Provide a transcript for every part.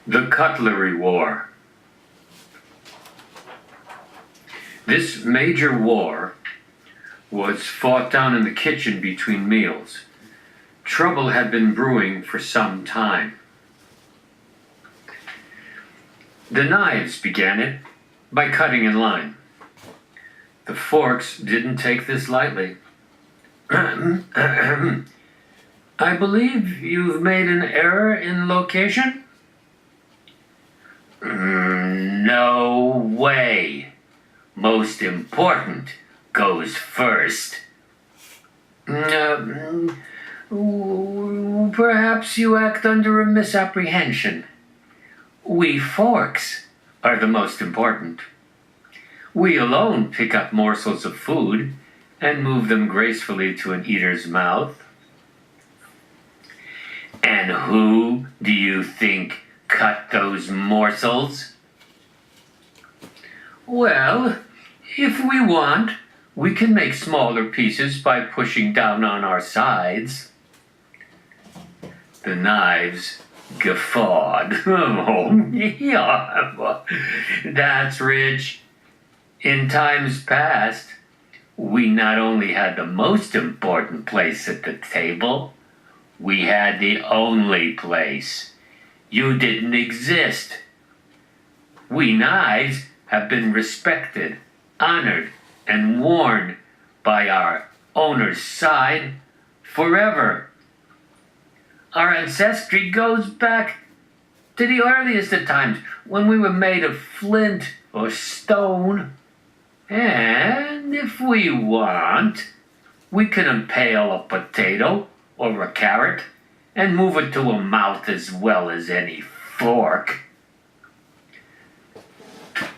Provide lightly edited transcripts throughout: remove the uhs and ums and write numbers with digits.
The Cutlery War. This major war was fought down in the kitchen between meals. Trouble had been brewing for some time. The knives began it by cutting in line. The forks didn't take this lightly. I believe you've made an error in location? No way. Most important goes first. Perhaps you act under a misapprehension. We forks are the most important. We alone pick up morsels of food and move them gracefully to an eater's mouth. And who do you think cut those morsels? Well, if we want, we can make smaller pieces by pushing down on our sides. The knives guffawed. Oh, yeah, that's rich. In times past, we not only had the most important place at the table, we had the only place. You didn't exist. We knives have been respected, honored, and worn by our owner's side forever. Our ancestry goes back to the earliest of times when we were made of flint or stone. And if we want, we can impale a potato or a carrot and move it to a mouth as well as any fork.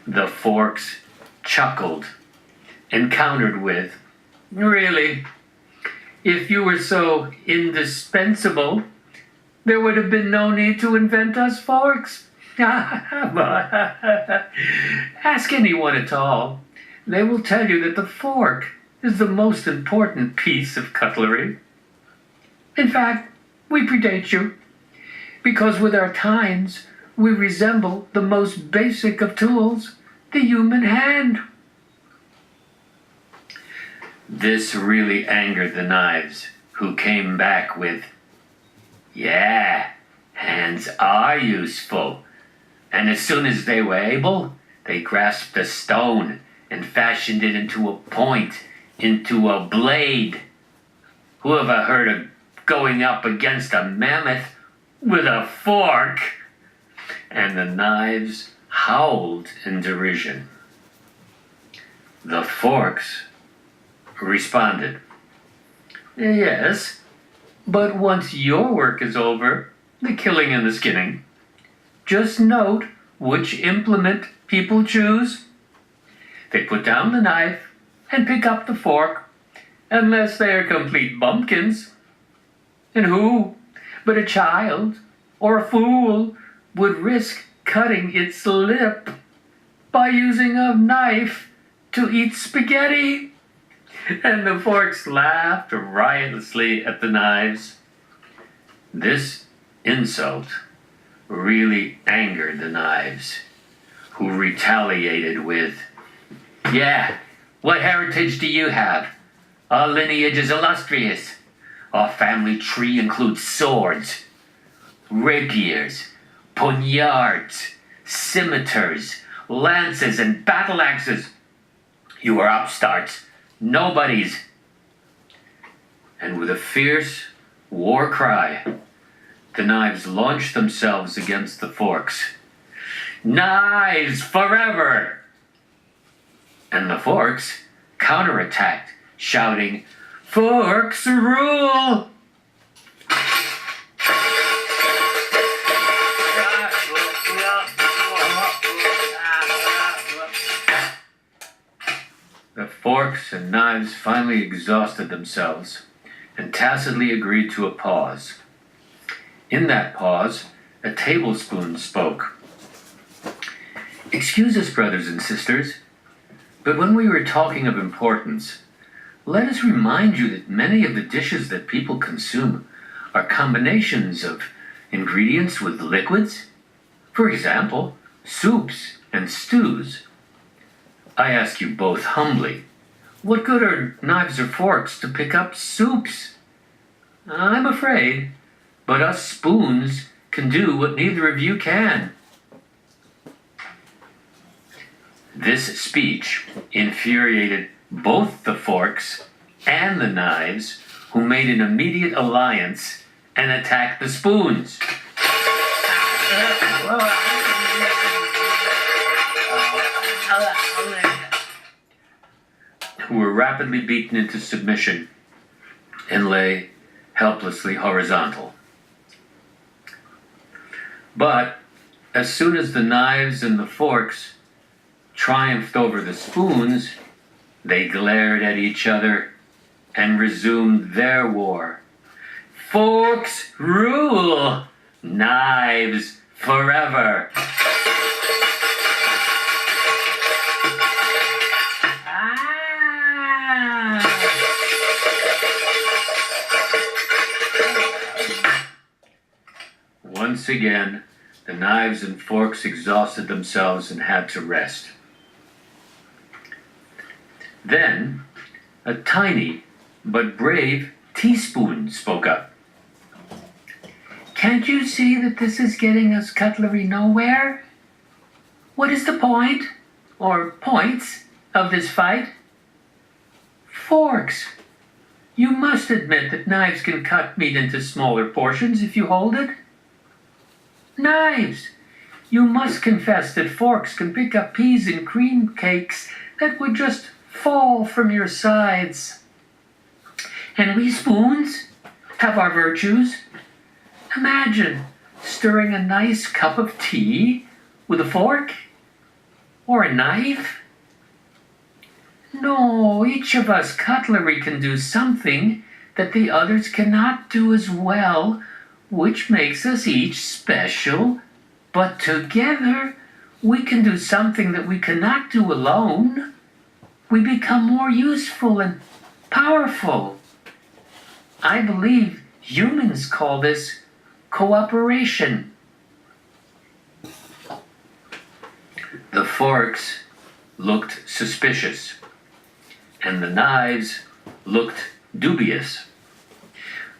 The forks chuckled and countered with, "Really, if you were so indispensable, there would have been no need to invent us forks." Ask anyone at all. They will tell you that the fork is the most important piece of cutlery. In fact, we predate you, because with our tines, we resemble the most basic of tools, the human hand. This really angered the knives, who came back with, "Yeah, hands are useful." And as soon as they were able, they grasped a stone and fashioned it into a point, into a blade. Who ever heard of going up against a mammoth with a fork? And the knives howled in derision. The forks responded, "Yes, but once your work is over, the killing and the skinning, just note which implement people choose. They put down the knife and pick up the fork, unless they are complete bumpkins. And who but a child or a fool would risk cutting its lip by using a knife to eat spaghetti?" And the forks laughed riotously at the knives. This insult really angered the knives, who retaliated with, "Yeah, what heritage do you have? Our lineage is illustrious. Our family tree includes swords, rapiers, poniards, scimitars, lances, and battle axes. You are upstarts, nobodies." And with a fierce war cry, the knives launched themselves against the forks. "Knives forever!" And the forks counterattacked, shouting, "Forks rule!" The forks and knives finally exhausted themselves and tacitly agreed to a pause. In that pause, a tablespoon spoke. "Excuse us, brothers and sisters, but when we were talking of importance, let us remind you that many of the dishes that people consume are combinations of ingredients with liquids. For example, soups and stews. I ask you both humbly, what good are knives or forks to pick up soups? I'm afraid, but us spoons can do what neither of you can. This speech infuriated both the forks and the knives, who made an immediate alliance and attacked the spoons. Who were rapidly beaten into submission and lay helplessly horizontal. But as soon as the knives and the forks triumphed over the spoons, they glared at each other and resumed their war. Forks rule, knives forever. Once again, the knives and forks exhausted themselves and had to rest. Then, a tiny but brave teaspoon spoke up. Can't you see that this is getting us cutlery nowhere? What is the point, or points, of this fight? Forks. You must admit that knives can cut meat into smaller portions if you hold it. Knives. You must confess that forks can pick up peas and cream cakes that would just fall from your sides. And we spoons have our virtues. Imagine stirring a nice cup of tea with a fork or a knife. No, each of us cutlery can do something that the others cannot do as well, which makes us each special. But together, we can do something that we cannot do alone. We become more useful and powerful. I believe humans call this cooperation. The forks looked suspicious, and the knives looked dubious.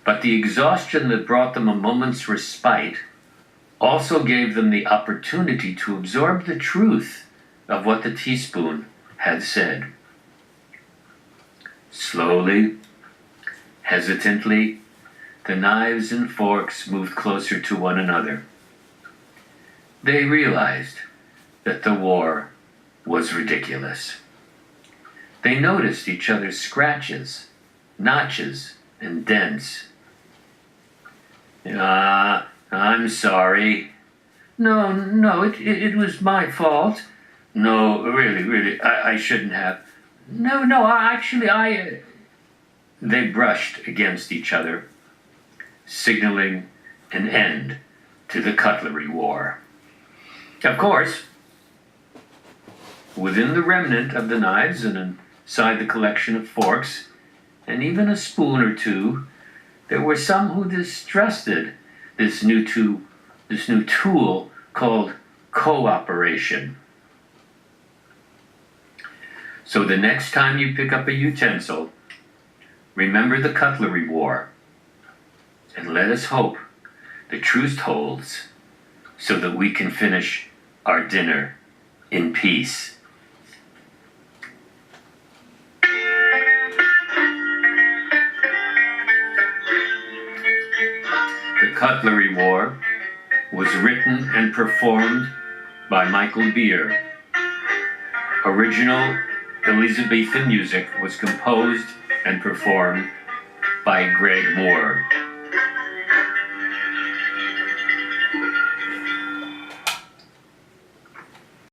But the exhaustion that brought them a moment's respite also gave them the opportunity to absorb the truth of what the teaspoon had said. Slowly, hesitantly, the knives and forks moved closer to one another. They realized that the war was ridiculous. They noticed each other's scratches, notches, and dents. I'm sorry. No, it was my fault. No, really, I shouldn't have. No, actually, They brushed against each other, signaling an end to the Cutlery War. Of course, within the remnant of the knives and inside the collection of forks, and even a spoon or two, there were some who distrusted this new tool called cooperation. So the next time you pick up a utensil, remember the Cutlery War, and let us hope the truce holds so that we can finish our dinner in peace. The Cutlery War was written and performed by Michael Beer. Original Elizabethan music was composed and performed by Greg Moore.